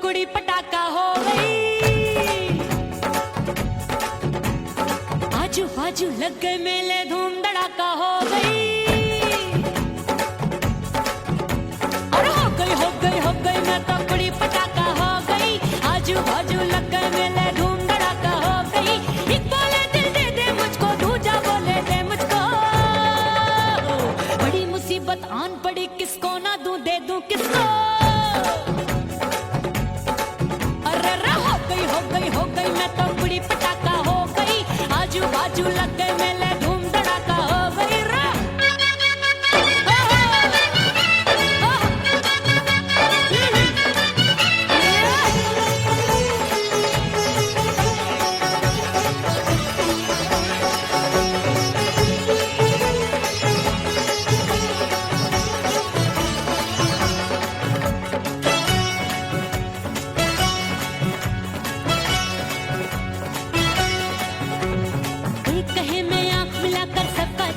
कुड़ी पटाखा हो गई। आजू बाजू लग गए मेले, धूम धड़ाका हो गई। और हो गई मैं तो कुड़ी पटाखा हो गई। आजू बाजू लग गए मेले, धूम धड़ाका हो गई। एक बोले दिल दे दे मुझको, दूजा बोले दे मुझको। बड़ी मुसीबत आन पड़ी, किसको ना दूं दे दूं किसको। हो गई मैं तो कुड़ी पटाखा हो गई। आजू बाजू लग गए मेले, धूम धड़ाका हो गई।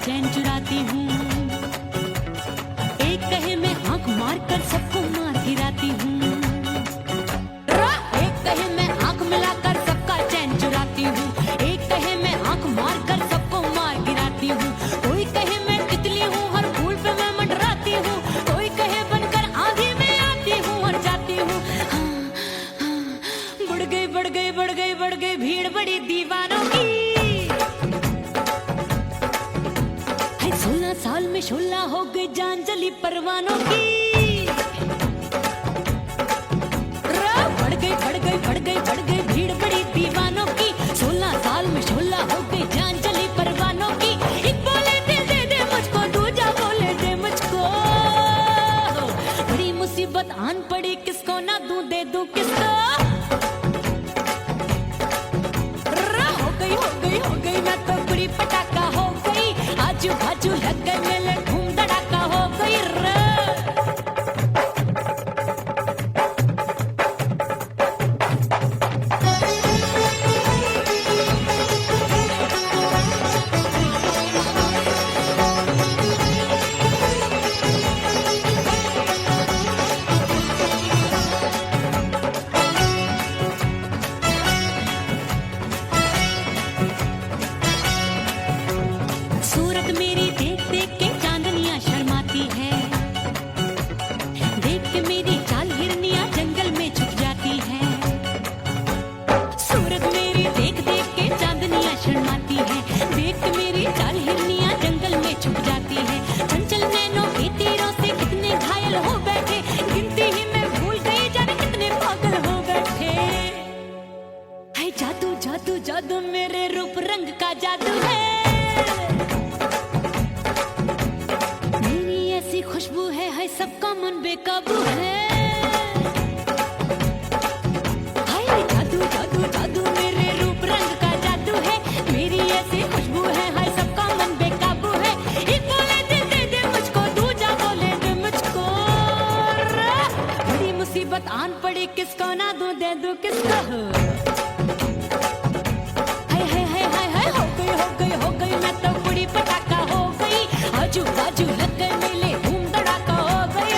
चैन चुराती हूँ, एक कहे मैं आंख मार कर सबको मार गिराती हूँ। एक कहे मैं आंख मिलाकर सबका चैन चुराती हूँ, एक कहे मैं आंख मार कर सबको मार गिराती हूँ। कोई कहे मैं तितली हूँ, हर फूल पे मैं मंडराती हूँ। कोई कहे बनकर आंधी में आती हूँ और जाती हूँ। बढ़ गई भीड़ बड़ी दीवानों की। 16 साल में शोला हो गई, जान जली परवानों की। बढ़ गई भीड़ बड़ी दीवानों की। 16 साल में शोला हो गई, जान जली परवानों की। एक बोले दिल दे दे मुझको, दूजा बोले दे मुझको। बड़ी मुसीबत आन पड़ी, किसको ना दूं दे दूं किसको। हो गई मैं तो कुड़ी पटाखा हो गई। आजू बाजू लग गए मेले, धूम धड़ाका हो गई। सूरत मेरी देख देख के चांदनियां शर्माती है। देख के मेरी चाल हिरनियां जंगल में छुप जाती है। सूरत मेरी देख देख के चांदनियां शर्माती है। देख के मेरी चाल हिरनियां जंगल में छुप जाती है। चंचल नैनों के तीरों से कितने घायल हो बैठे, गिनती ही मैं भूल गई, जाने कितने पागल हो बैठे। है जादू जादू जादू मेरे रूप रंग का जादू है। खुशबू है सबका मन बेकाबू है। हाय जादू जादू जादू मेरे रूप रंग का जादू है। मेरी ऐसी खुशबू है सबका मन बेकाबू है। एक बोले दिल दे दे मुझको, दूजा बोले दे मुझको। बड़ी मुसीबत आन पड़ी, किसको ना दूं दे दूं किसको। हो गई मैं तो कुड़ी पटाखा हो गई। आजू बाजू लग गए मेले, धूम धड़ाका हो गई।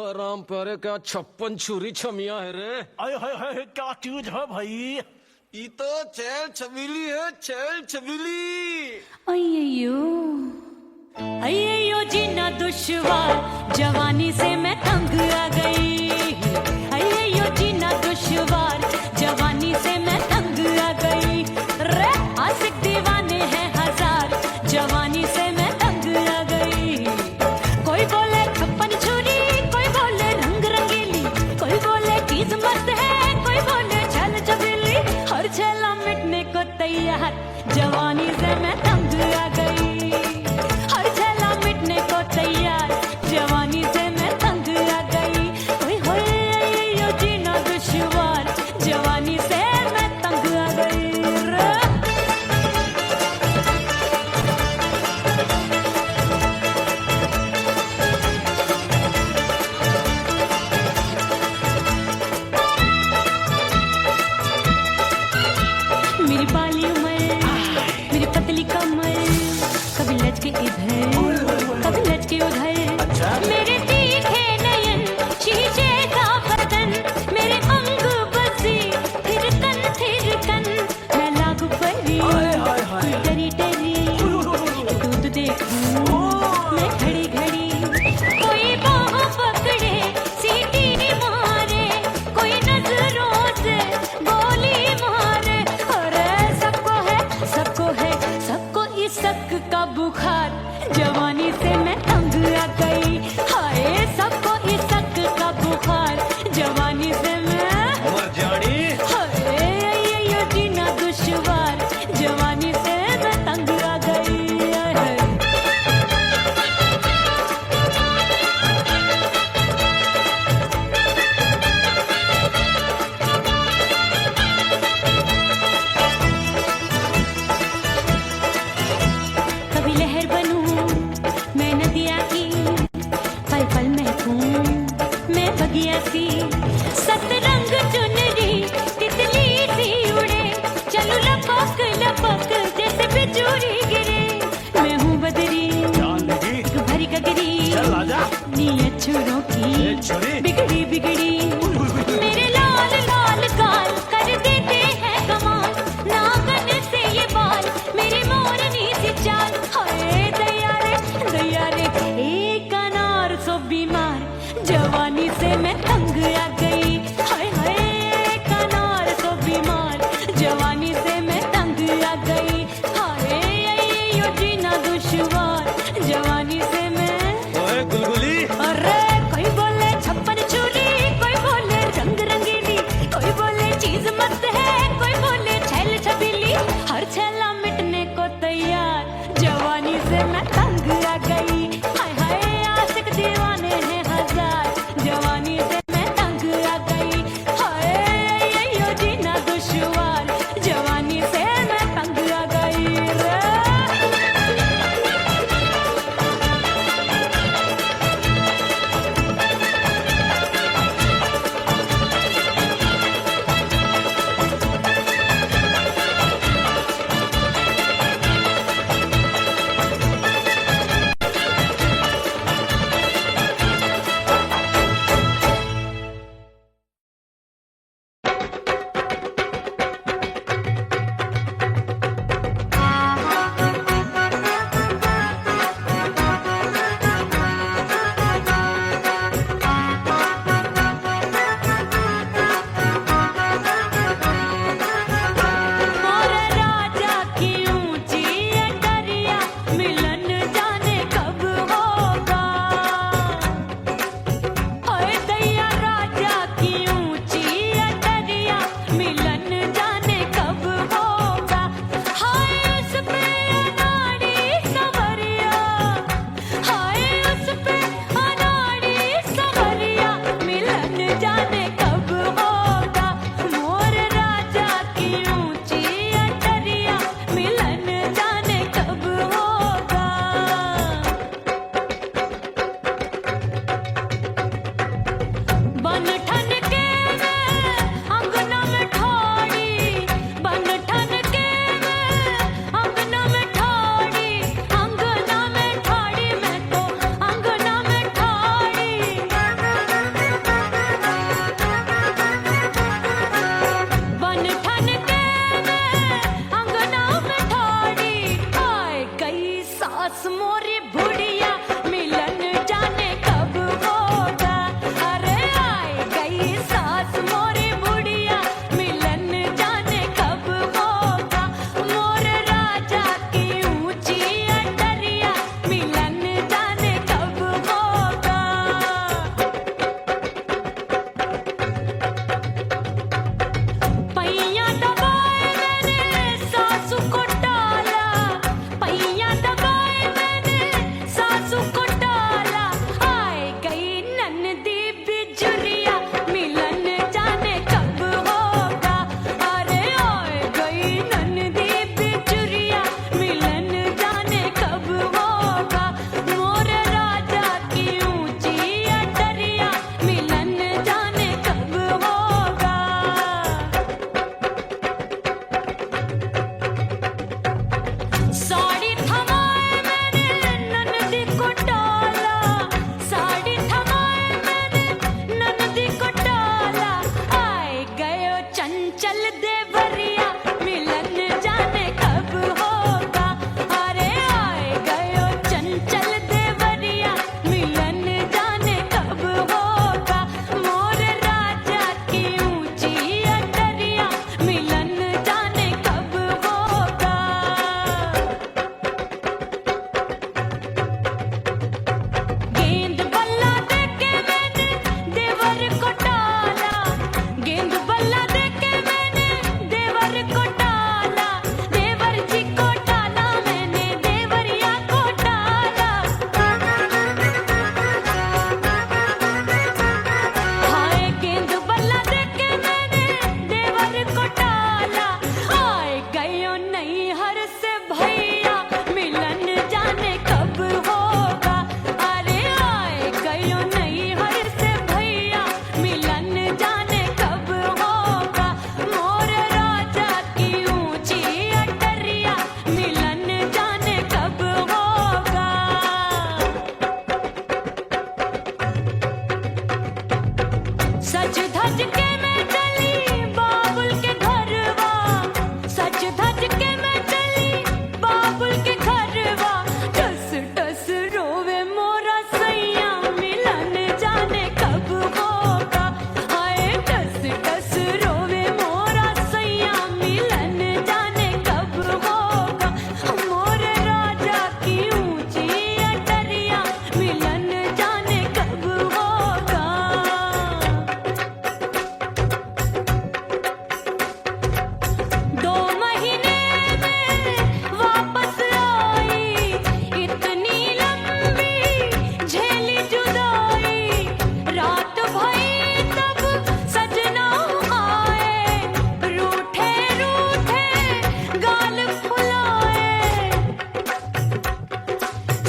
राम प्यारे क्या 56 छुरी छमिया है रे। आय हाय हाय क्या चीज है भाई। ये तो चैल छबीली है, चैल छबीली। अय्यो अय्यो जीना दुश्वार, जवानी से मैं तंग आ गई। अय्यो जीना दुश्वार, जवानी से मैं तंग आ गई। रे आशिक दीवाने हैं हजार, जवानी से मैं तंग आ गई। कोई बोले 56 छुरी, कोई बोले रंग रंगीली, कोई बोले चीज मस्त है, कोई बोले छल छबीली। हर छेला मिटने को तैयार, जवानी से मैं तंग आ गई। हर छेला मिटने को तैयार, जवानी से मैं तंग आ गई। ओए होए यो जीना दुश्वार, जवानी से मैं तंग आ गई रे। मेरी बाली उम्र, मेरी पतली कमर, कभी लचके इधर कभी लचके उधर। मेरे तीखे नयन, शीशे का बदन, मेरे अंग बसी थिरकन। मैं लागू परी, तू डरी डरी, दूध देखूं मैं घड़ी घड़ी। कोई बाह पकड़े सीटी मारे, कोई नजरों से गोली मारे। अरे सबको सबको इसक का बुखार, जवानी से मैं तंग आ गई। हाय सबको इसक का बुखार, जवानी से मैं मर जानी। हाय ये जीना दुश्वार, जवानी से मैं तंग आ गई। हाय। कभी लहर बनूं मैं नदिया की, पल पल महकूं मैं बगिया सी। सतरंग चुनरी तितली सी उड़े, चलूं लपक लपक जैसे बिजली गिरे। मैं हूँ बदरी जान लगी भरी गगरी, चल आजा। नीयत छुरों की छुरी बिगड़ी बिगड़ी। मेरे लाल लाल गाल कर देते हैं कमाल, नागन से ये बाल मेरी मोरनी सी चाल। हाय दया रे एक अनार सो बीमार, जवानी से मैं तंग आ गई। हाय हाय एक अनार सो बीमार, जवानी से मैं तंग आ गई। हाय सज धज के मैं चली बाबुल के घरवा, सज धज के मैं चली बाबुल के घरवा। टस टस रोवे मोरा सैया मिलन जाने कब होगा। हाय टस टस रोवे मोरा सैया मिलन जाने कब होगा। मोरे राजा की ऊंची अटरिया मिलन जाने कब होगा। 2 महीने में वापस आई, इतनी लंबी झेली जुदाई। रात भई तब सजना आए, रूठे रूठे गाल फुलाए।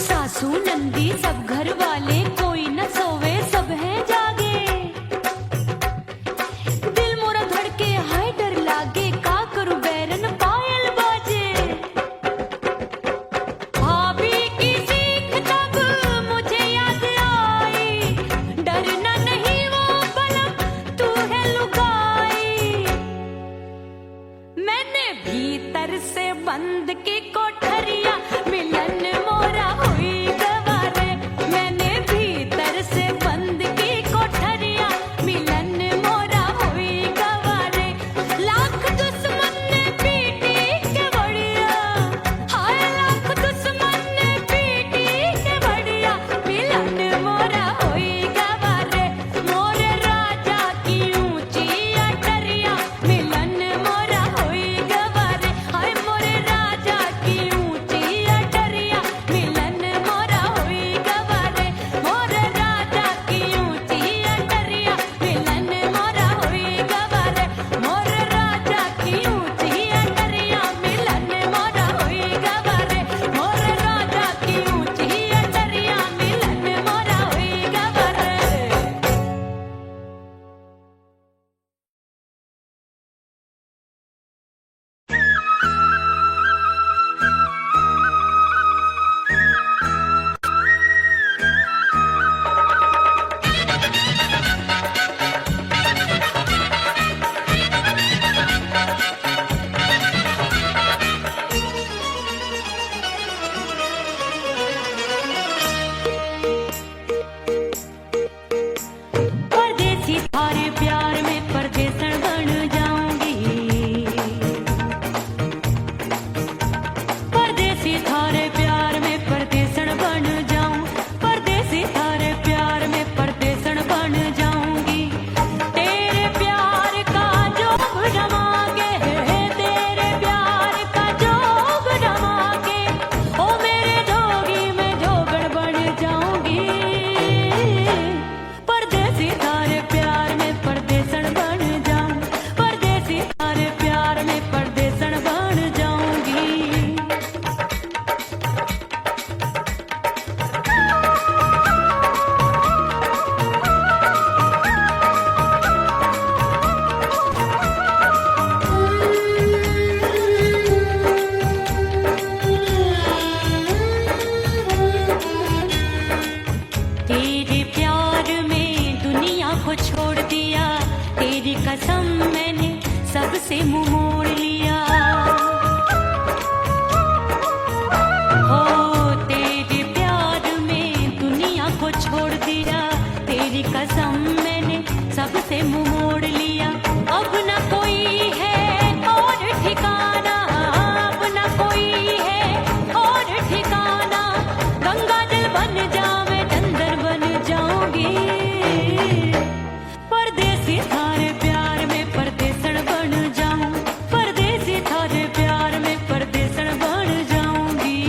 सासू नंदी सब घर वाले कोई न सोवे सब हैं जागे। दिल मोरा धड़के हाय डर लागे, का करूं बैरन पायल बाजे। भाभी की सीख तब मुझे याद आई, डरना नहीं वो बलम तू है लुगाई। मैंने भीतर से बंद की कोठरिया मिलन मोरा हुई गवारे। मैंने भीतर से बंद की कोठरिया मिलन मोरा हुई गवारे। लाख दुश्मन ने पीटी के बढ़िया, हाय लाख दुश्मन ने पीटी के बढ़िया। मिलन मोरा हुई गवारे, मोरे राजा की ऊंची अटरिया मिलन मोरा हुई गवारे। हाय मोरे राजा की ऊंची अटरिया मिलन मोरा हुई गवारे। मोरे राजा की ऊंची अटरिया मिलन मोरा हुई गवारे। मोरे राजा की ऊंची अटरिया मिलन मोरा हुई गवारे। मोरे राजा की ऊंची अटरिया मिलन मोरा हुई गवारे। परदेसी थारे प्यार में परदेसन बन जाऊंगी। परदेसी थारे प्यार में परदेसन बन जाऊं। परदेसी थारे प्यार में परदेसन बन जाऊंगी। तेरे प्यार का जोग जमा के, तेरे प्यार का जोग जमा के, ओ मेरे जोगी में जोगड़ बन जाऊंगी। परदेसी थारे प्यार में परदेसन बन जाऊं। परदेसी थारे प्यार में परदेसन बन जाऊंगी। तेरे प्यार में दुनिया को छोड़ दिया, तेरी कसम मैंने सबसे मुंह मोड़ लिया। हो तेरे प्यार में दुनिया को छोड़ दिया, तेरी कसम मैंने सबसे मुंह मोड़ लिया। अब न कोई है और ठिकाना, अब न कोई है और ठिकाना। गंगा जल बन जावे चंदन बन जाऊंगी। परदेसी थारे प्यार में परदेसन बन जाऊं। परदेसी थारे प्यार में परदेसन बन जाऊंगी।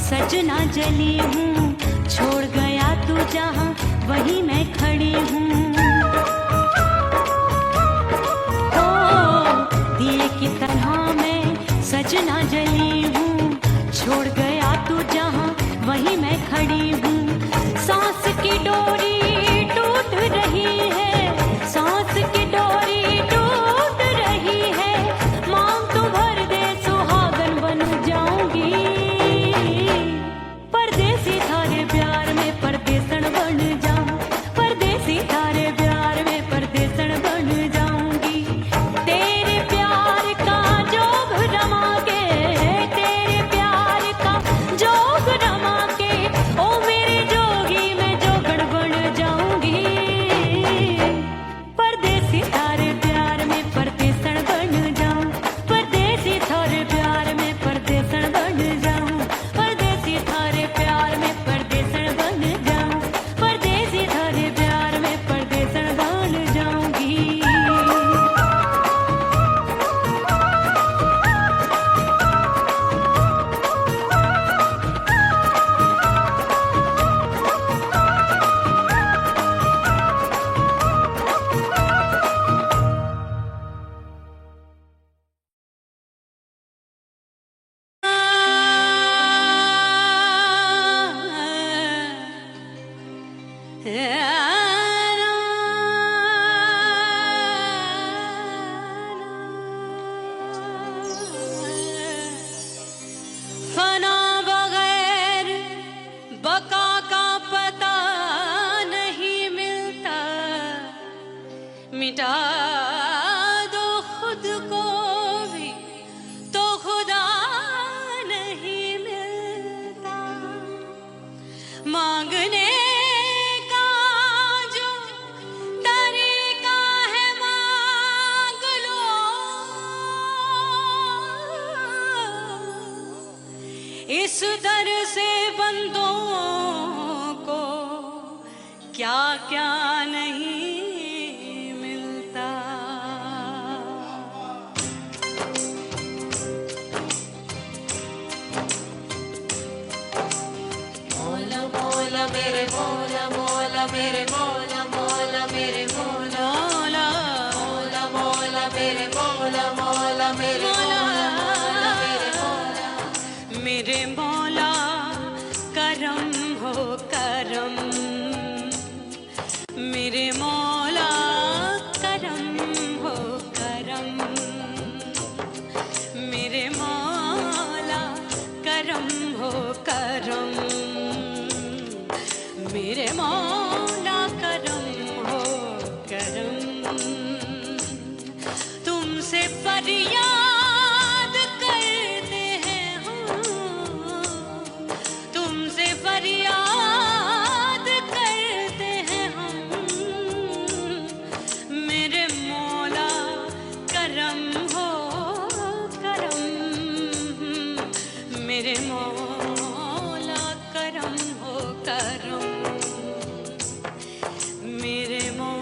सजना जली हूँ, छोड़ गया तू जहाँ वहीं मैं खड़ी हूँ। ओ दिए की तरह मैं कुछ ना जली हूँ, छोड़ गया तू जहाँ वहीं मैं खड़ी हूँ। सांस की डोरी टूट रही है, सांस की डोरी टूट रही है। मांग तू भर दे सुहागन बन जाऊंगी, परदेसी थारे प्यार में परदेसन बन जाऊं, परदेसी थारे प्यार में परदेसन बन जाऊंगी। तेरे प्यार का जोग रमा के, तेरे प्यार का जोग रमा के, ओ मेरे जोगी मैं जोगण बन जाऊंगी। परदेसी थारे प्यार में परदेसन बन जाऊं, परदेसी थारे प्यार में परदेसन बन जाऊं, परदेसी थारे प्यार में परदेसन बन जाऊं, परदेसी थारे प्यार में परदेसन बन जाऊंगी। फना बगैर बका का पता नहीं मिलता, मिटा दो खुद को भी तो खुदा नहीं मिलता। मांगने का जो तरीका है मांग लो, इस दर से बंदों को क्या क्या नहीं मिलता। मौला मौला मेरे मौला, मौला मेरे मौला, मौला मेरे मौला, मौला मौला मेरे मौला, मौला मेरे मौला, मौला मेरे मौला। मेरे मौला करम हो करम, मेरे मौला करम हो करम, मेरे मौला करम हो करम, मेरे मौला करम हो करम। तुमसे फरियाद करते हैं हम, तुमसे फरियाद करते हैं हम, मेरे मौला करम हो करम, मेरे मौला करम हो करम, मेरे मौला।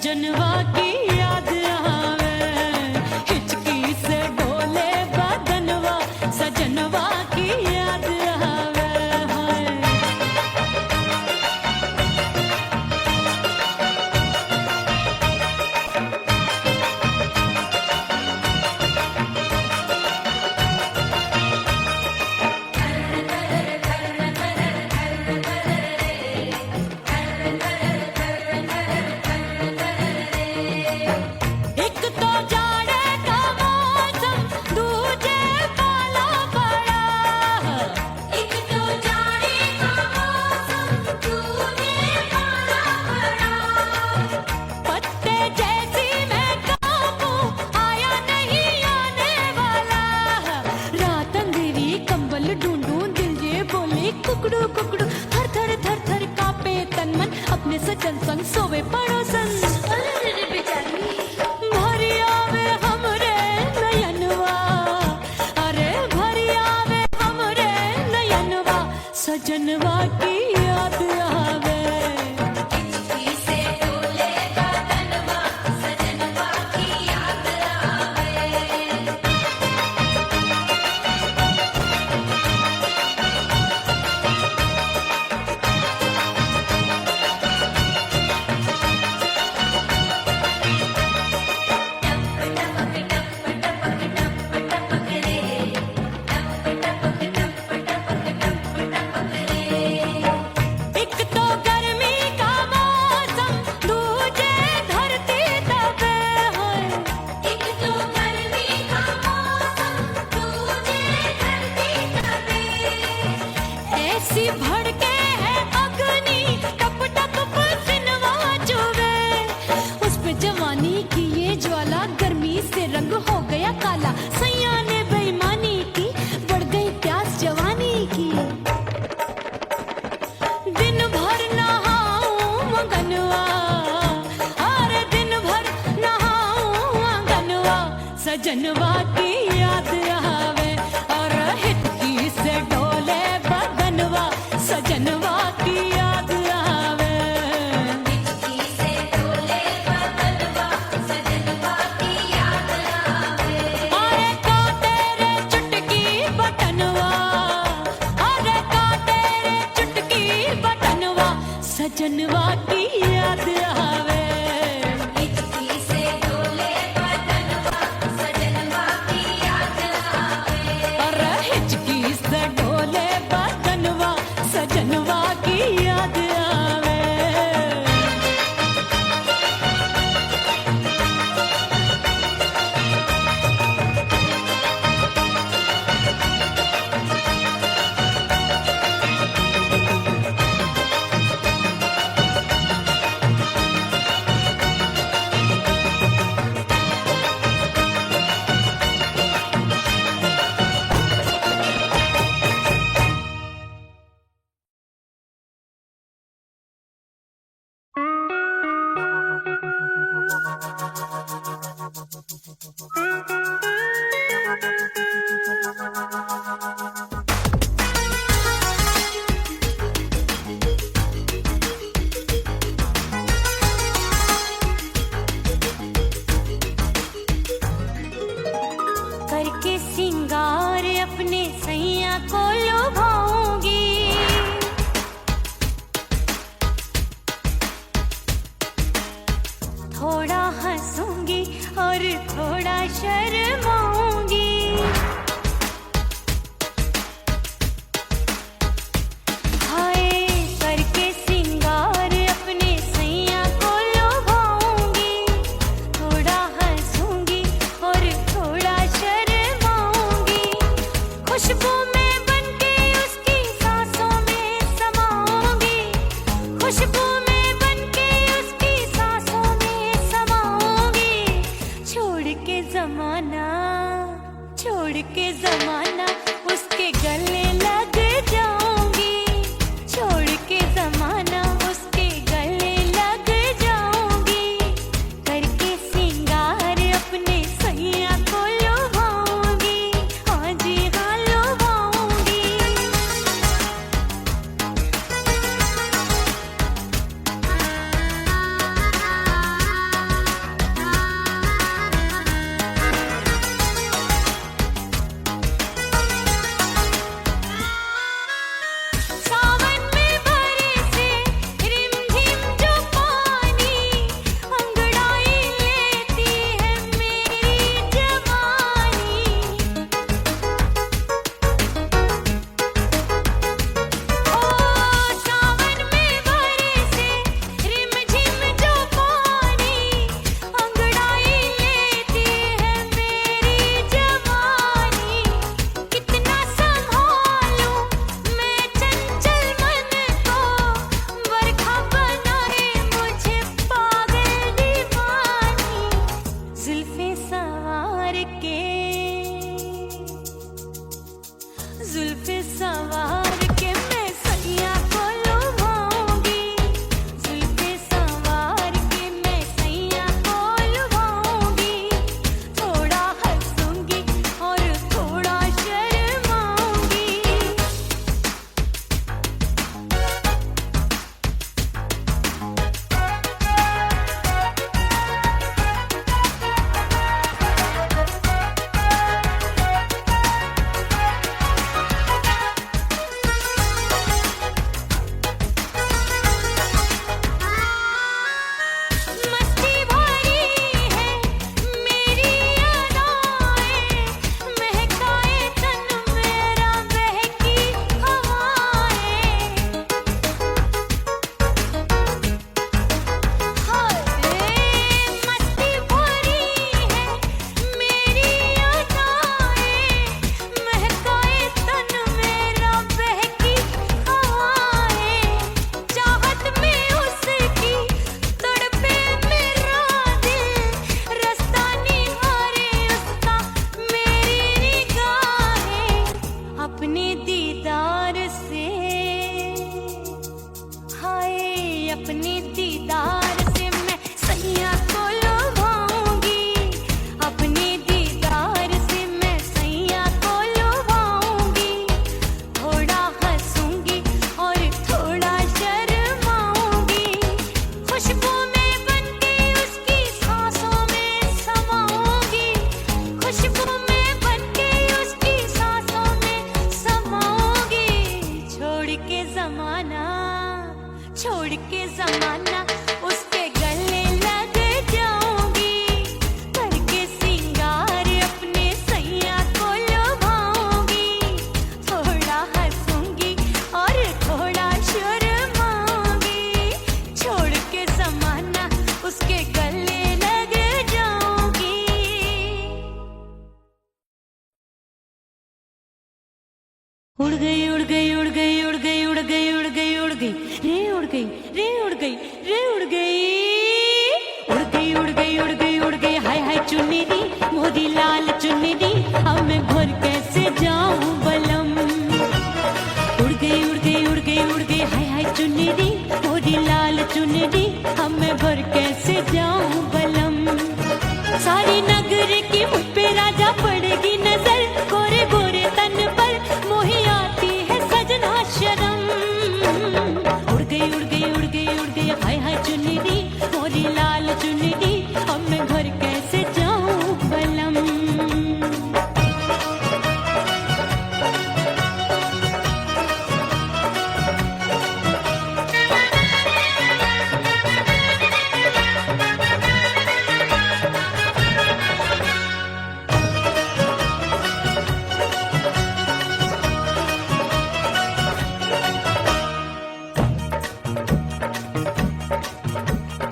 सजनवा की याद आवे, हिचकी से डोले बदनवा, सजनवा की याद आवे हाय। एक तो जाड़े का मौसम, दूजे पाला पड़ा। एक तो जाड़े का मौसम, दूजे पाला पड़ा। पत्ते जैसी मैं कांपूं, आया नहीं आने वाला। रात अंधेरी कंबल ढूंढूं, दिल ये बोले कुकड़ू कुकड़ू। थर थर थर थर कांपे तन मन, अपने सजन संग सोवे पड़ोसन। भरी आवे हमरे नयनवा, अरे भरी आवे हमरे नयनवा, सजनवा की याद आवे। हिचकी से डोले बदनवा, सजनवा की याद आवे। एक तो गर्मी का मौसम, दूजे धरती तपे होए। एक तो गर्मी का मौसम, दूजे धरती तपे। ऐसी भड़के है अग्नि, टप टप पसीनवा चुभे। उस पे जवानी की ये ज्वाला, गर्मी से रंग हो गया काला। सैया ने बेईमानी की, बढ़ गई प्यास जवानी की। दिन भर नहाऊं मगनवा, अरे दिन भर नहाऊं आंगनवा, सजनवा की याद आवे। और हिचकी से डोले बदनवा, सजनवा की याद आवे। हिचकी से डोले बदनवा, सजनवा की याद आवे। अरे का तेरे चुटकी बटनवा, अरे का तेरे चुटकी बटनवा, सजनवा की याद आवे। हिचकी से डोले बदनवा, सजनवा की याद आवे। अरे हिचकी से डोले बदनवा, सजनवा की याद आवे। करके सिंगार अपने सैया को लुभाऊंगी। थोड़ा हंसूंगी और थोड़ा शर्माऊंगी। हाय करके सिंगार अपने सैया को लुभाऊंगी। थोड़ा हंसूंगी और थोड़ा शर्माऊंगी। खुशबू में बनके उसकी सांसों में समाऊंगी। खुशबू में बनके उसकी सांसों में समाऊंगी। छोड़ के जमाना उसके गले लग जाऊंगी। छोड़ के जमाना उसके गले लग जाऊंगी। करके सिंगार अपने सैया को लुभाऊंगी। हाँ जी हाँ लुभाऊंगी। जुल्फे सवार के मैं सैया को लुभाऊंगी, जुल्फे सवार के मैं सैया को लुभाऊंगी, थोड़ा हंसूंगी और थोड़ा शर्माऊंगी। मस्ती भरी है मेरी अदाएं, महकाए तन मेरा बहकी हवाएं। हाय मस्ती भरी है मेरी अदाएं, महकाए तन मेरा बहकी हवाएं। चाहत में उसकी तड़पे मेरा दिल, रास्ता निहारे उसका मेरी निगाहें। अपने दीदार से हाय अपने दीदार से मैं सैया को लुभाऊंगी, अपने दीदार से मैं सैया को लुभाऊंगी, थोड़ा हंसूंगी और थोड़ा शर्माऊंगी। खुशबू में बनके उसकी सांसों में समाऊंगी, खुशबू में बनके उसकी सांसों में समाऊंगी। छोड़ के जमाना उसके गले लग जाऊंगी, करके सिंगार अपने सैया को लुभाऊंगी, थोड़ा हंसूंगी और थोड़ा शर्माऊंगी। छोड़ के जमाना उसके गले लग जाऊंगी। उड़ गई उड़ गई उड़ गई उड़ गई उड़ गई उड़ गई उड़ गई रे उड़ गई रे उड़ गई रे उड़ गई उड़ गई उड़ गई उड़ गई उड़ गई हाय हाय चुन्नी मोदी लाल चुन्नी, अब मैं घर कैसे जाऊं बलम। उड़ गई उड़ गई उड़ गई उड़ गई हाय हाय चुन्नी मोदी लाल चुन्नी, अब मैं घर कैसे जाऊं बलम। सारी नगर की मुझ पे राजा पड़ेगी नजर, गोरे गोरे तन पर मोही आती है सजना शर्म। उड़ गई उड़ गई उड़ गई उड़ गई हाय हाय चुन्नी मोरी लाल चुन्नी, अब मैं घर कैसे जाऊं बलम।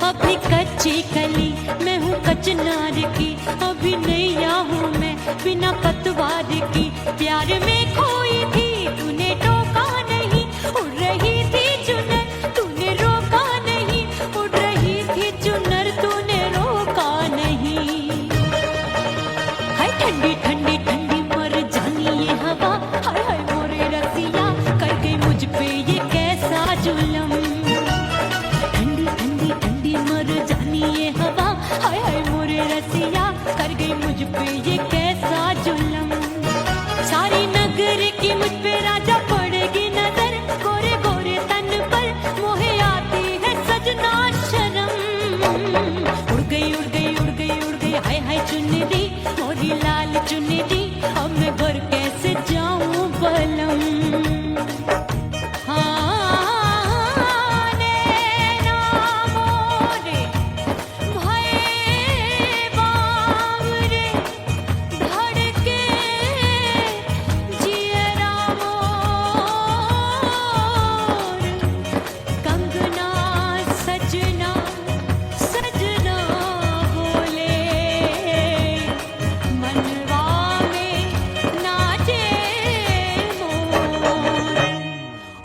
अभी कच्ची कली मैं हूँ कचनार की, अभी नैया हूँ मैं बिना पतवार की। प्यार में खोई थी तूने टोका नहीं, उड़ रही थी चुनर तूने रोका नहीं, उड़ रही थी चुनर तूने रोका नहीं। हाय ठंडी ठंडी ठंडी मर जानी ये हवा, हाय हाय मोरे रसिया कर गई मुझ पे ये कैसा जुलम। ठंडी ठंडी ठंडी मर जानी ये हवा, हाय हाय मोरे रसिया कर गई मुझ पे ये कैसा जुलम। सारी नगर की मुझ पे राजा पड़ेगी नजर, गोरे गोरे तन पर मोहे आती है सजना शर्म। उड़ गई उड़ गई उड़ गई उड़ गई हाय हाय चुन्नी मोरी लाल चुन्नी, अब मैं घर कैसे जाऊं बलम। हाँ नैना मोरे भये बावरे, धड़के जियरा मोर, कंगना सजना सजना बोले, मनवा में नाचे मोर।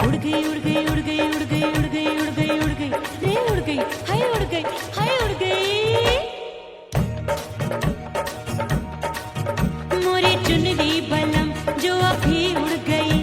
उड़ गई उड़ गई उड़ गई उड़ गई उड़ गई उड़ गई उड़ गई रे उड़ गई हाय उड़ गई हाय उड़ गई। मोरी चुनरी बलम जो अभी उड़ गई,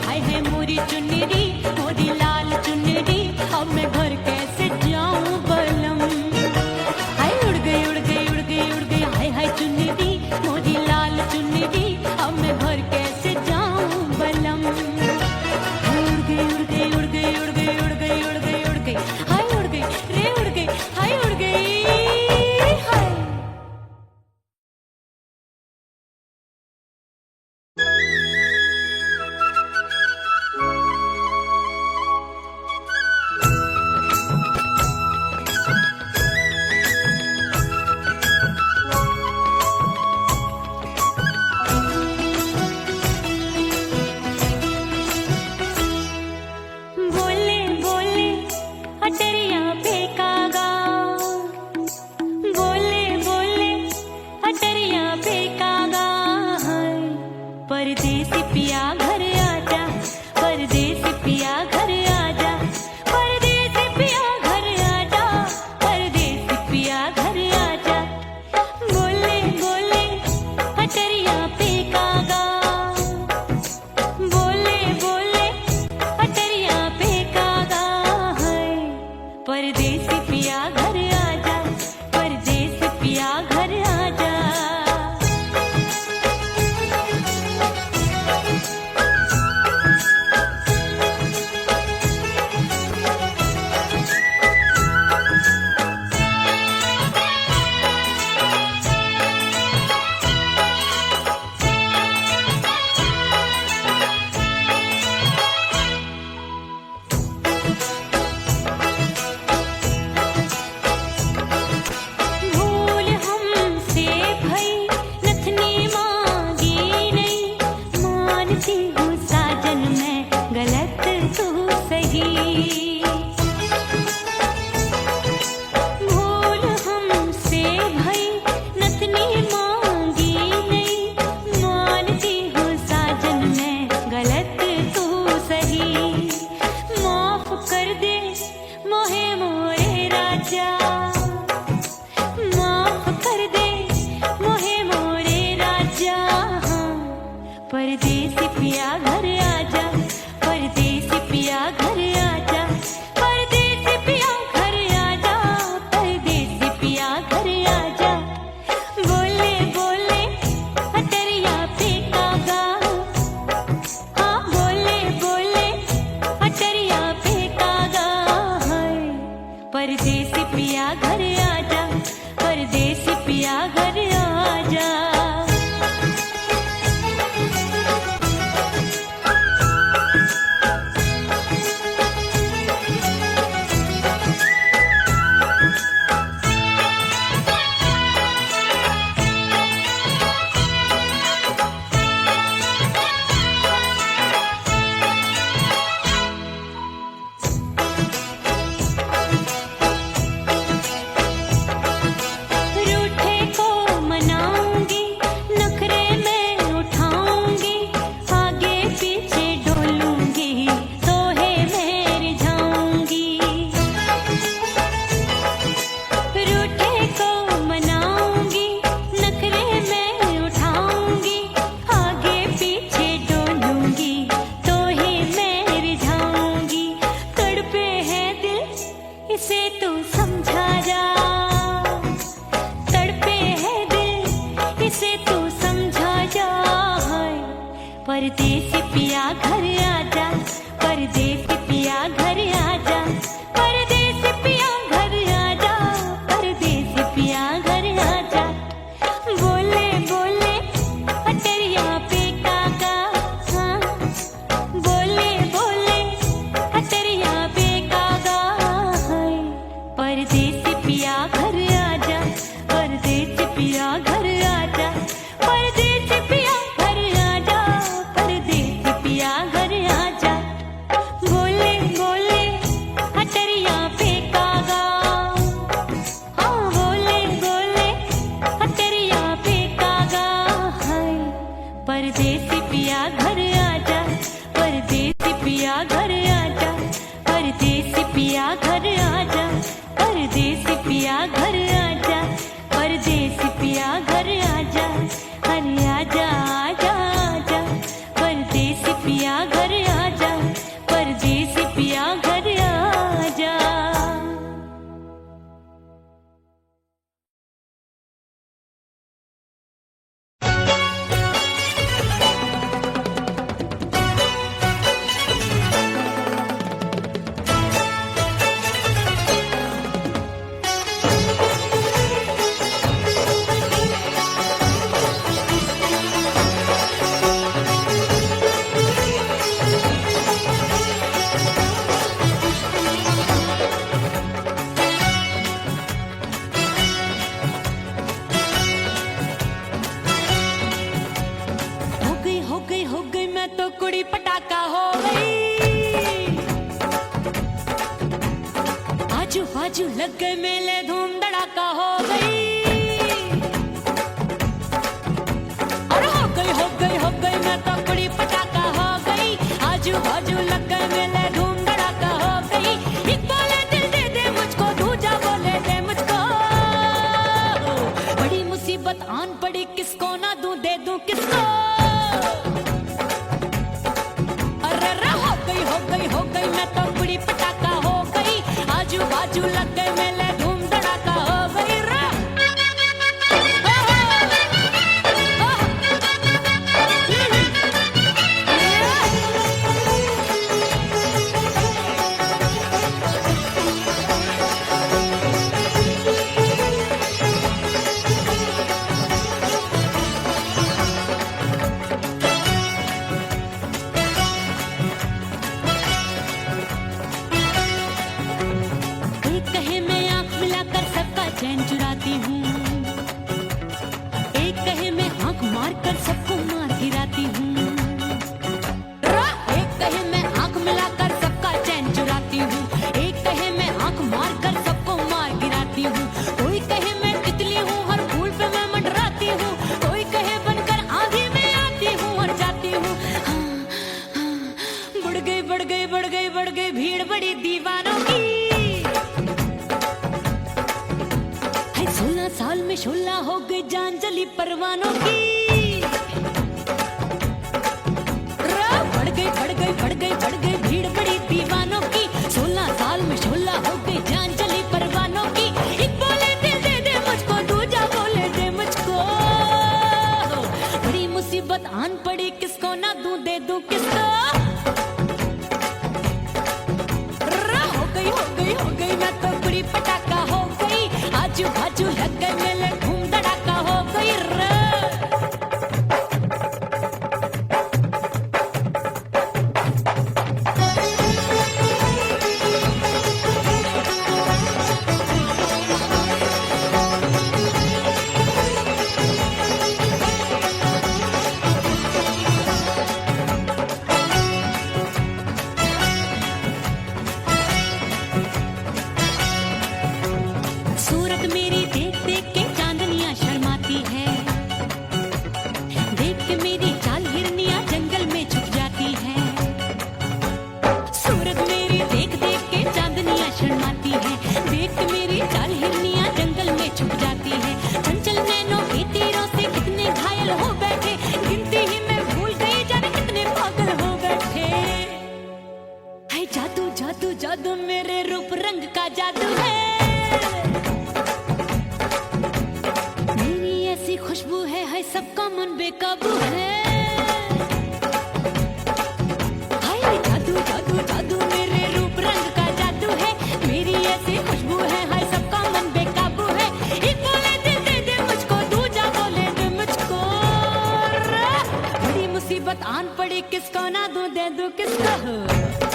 हाय हाय मोरी चुनरी मोरी लाल चुनरी, अब मैं घर कैसे जाऊं बलम। हाय उड़ गई उड़ गई उड़ गई उड़ गई हाय हाय चुनरी मोरी लाल चुनरी, अब मैं घर कैसे जाऊं बलम। उड़ गई उड़ गई उड़ गई उड़ गई उड़ गई उड़ गई उड़ गई हाय उड़ गई रे उड़ गई हाय उड़ गई हाय। बोले बोले अटरिया फेंकागा, बोले बोले अटरिया फेंकागा। परदेसी पिया घर आजा, परदेसी पिया घर आजा, परदेसी पिया घर आजा, परदेसी पिया घर आजा। बोले बोले अटरिया फेंकागा, बोले बोले अटरिया फेंकागा। परदेसी पिया घर आजा, परदेसी पिया घर आजा। भूल हमसे भई नथनी मांगी नहीं, मानती हूँ साजन मैं गलत तू सही। भूल हमसे भई नथनी मांगी नहीं, मानती हूँ साजन मैं गलत तू सही। माफ कर दे मोहे मोरे राजा, माफ कर दे मोहे मोरे राजा। परदेसी पिया घर आजा, परदेसी पिया घर आजा, परदेसी पिया घर आजा, परदेसी पिया घर आजा। बोले बोले अटरिया फेंकागा, हाँ बोले बोले अटरिया फेंकागा। परदेसी पिया घर आजा, परदेसी पिया घर आजा। रूठे को मनाऊंगी, नखरे में उठाऊंगी, आगे पीछे डोलूंगी, तोहे में रिझाऊंगी। रूठे को मनाऊंगी, नखरे में उठाऊंगी, आगे पीछे डोलूंगी, तोहे में रिझाऊंगी। तड़पे है दिल इसे तू समझा जा, तड़पे है दिल इसे तू समझा जा। परदेसी पिया घर आजा, परदेसी पिया घर आजा, परदेसी पिया घर आजा, परदेसी पिया घर आजा। बोले बोले अटरिया फेंकागा, हाँ बोले बोले अटरिया फेंकागा। परदेसी पिया घर आजा, परदेसी पिया घर आजा, परदेसी पिया घर आजा, परदेसी पिया घर आजा। बोले बोले मैं तो कुड़ी पटाखा हो गई। आजू बाजू लग गए मेले, धूम धड़ाका हो गई। और हो गई मैं तो कुड़ी पटाखा हो गई। आजू बाजू लग गए मेले, धूम धड़ाका हो गई। एक बोले दिल दे दे मुझको, दूजा बोले दे मुझको। बड़ी मुसीबत आन पड़ी, किसको ना दूं दे दूं किसको। हो गई मैं तो कुड़ी पटाखा हो गई। आजू बाजू लग गए मेले, धूम धड़ाका हो गई रे। एक कहे मैं आंख मिलाकर सबका चैन चुराती हूँ, एक कहे मैं आंख मारकर सबको मार गिराती हूँ। एक कहे मैं आंख मिलाकर सबका चैन चुराती हूँ, एक कहे मैं आंख मारकर सबको मार गिराती हूँ। कोई कहे मैं तितली हूँ, हर फूल पे मैं मंडराती हूँ। कोई कहे बनकर आंधी में आती हूँ और जाती हूँ। बढ़ गई भीड़ बड़ी दीवानों की। 16 साल में शोला हो गई, जान जली परवानों की। बढ़ गई भीड़ बड़ी दीवानों की। 16 साल में शोला हो गई, जान जली परवानों की। एक बोले दिल दे दे मुझको, दूजा बोले दे मुझको। बड़ी मुसीबत आन पड़ी, किसको ना दूं दे दूं किसको। हो गई मैं तो कुड़ी पटाखा हो गई। आजू बाजू लग गए मेले, धूम धड़ाका हो गई रे। सूरत मेरी देख देख के चांदनियां शर्माती है। देख के मेरी चाल हिरनियां जंगल में छुप जाती है। सूरत मेरी देख देख के चांदनियां शर्माती है। देख के मेरी चाल हिरनियां जंगल में छुप जाती है। चंचल नैनों के तीरों से कितने घायल हो बैठे, गिनती ही मैं भूल गई जाने कितने पागल हो बैठे। है जादू जादू जादू मेरे रूप रंग का जादू है। ऐसी खुशबू है सबका मन बेकाबू है। हाय जादू जादू जादू मेरे रूप रंग का जादू है। मेरी ऐसी खुशबू है, हाय सबका मन बेकाबू है। एक बोले दिल दे दे मुझको, दूजा बोले दे मुझको। बड़ी मुसीबत आन पड़ी, किसको ना दूं दे दूं किसको।